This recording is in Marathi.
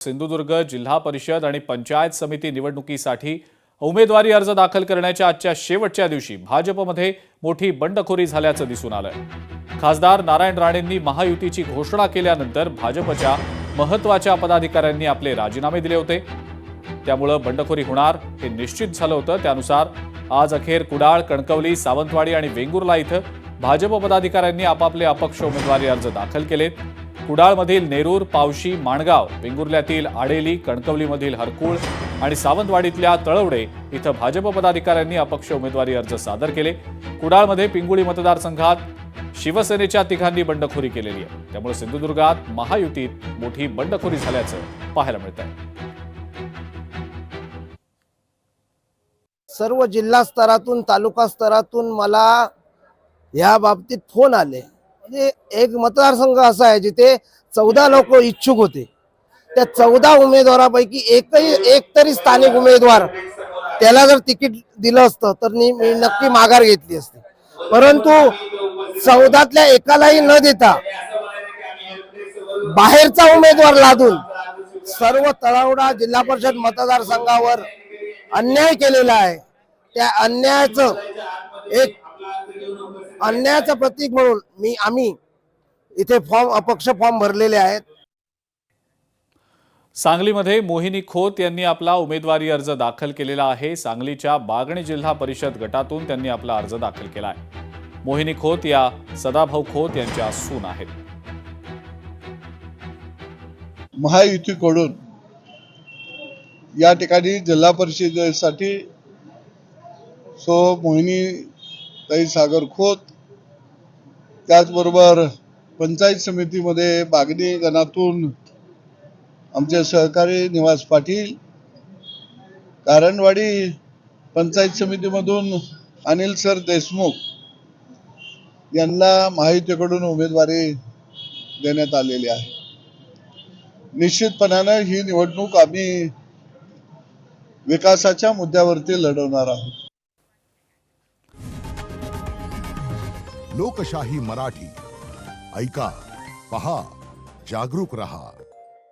सिंधुदुर्ग जिल्हा परिषद आणि पंचायत समिती निवडणुकीसाठी उमेदवारी अर्ज दाखल करण्याच्या आजच्या शेवटच्या दिवशी भाजपमध्ये मोठी बंडखोरी झाल्याचं दिसून आलंय। खासदार नारायण राणेंनी महायुतीची घोषणा केल्यानंतर भाजपच्या महत्त्वाच्या पदाधिकाऱ्यांनी आपले राजीनामे दिले होते, त्यामुळे बंडखोरी होणार हे निश्चित झालं होतं। त्यानुसार आज अखेर कुडाळ, कणकवली, सावंतवाडी आणि वेंगुर्ला इथं भाजप पदाधिकाऱ्यांनी आपापले अपक्ष उमेदवारी अर्ज दाखल केलेत। कुडाळमधील नेरूर, पावशी, माणगाव, वेंगुर्ल्यातील आडेली, कणकवलीमधील हरकुळ आणि सावंतवाडीतल्या तळवडे इथं भाजप पदाधिकाऱ्यांनी अपक्ष उमेदवारी अर्ज सादर केले। कुडाळमध्ये पिंगुळी मतदारसंघात शिवसेनेच्या तिघांनी बंडखोरी केलेली आहे, त्यामुळे सिंधुदुर्गात महायुतीत मोठी बंडखोरी झाल्याचं पाहायला मिळतंय। सर्व जिल्हा स्तरातून, तालुका स्तरातून मला या बाबतीत फोन आले। म्हणजे एक मतदारसंघ असा आहे जिथे 14 लोक इच्छुक होते। त्या 14 उमेदवारापैकी एक तरी स्थानिक उमेदवार त्याला जर तिकीट दिलं असतं तर मी नक्की माघार घेतली असती, परंतु 14तल्या एकालाही न देता बाहेरचा उमेदवार लादून सर्व तळवडा जिल्हा परिषद मतदारसंघावर अन्याय केलेला आहे। त्या अन्यायाचं प्रतीक म्हणून आम्ही इथे अपक्ष फॉर्म भरलेले आहेत। सांगलीमध्ये मोहिनी खोत यांनी आपला उमेदवारी अर्ज दाखल केलेला आहे। सांगलीच्या बागणी जिल्हा परिषद गटातून त्यांनी आपला अर्ज दाखल केला आहे। मोहिनी खोत या सदाभाऊ खोत यांच्या सून आहेत। महायुतीकडून या ठिकाणी जिल्हा परिषदेसाठी मोहिनी ताई सागर खोत, त्याचबरोबर पंचायत समितीमध्ये बागणी गणातून आमचे सहकारी निवास पाटील, कारणवाडी पंचायत समितीमधून अनिल सर देशमुख यांना महायुतीकडून उमेदवारी देण्यात आलेली आहे। निश्चितपणाने ही निवडणूक आम्ही विकासाच्या मुद्द्यावरती लढवणार आहोत। लोकशाही मराठी ऐका, पहा, जागरूक रहा।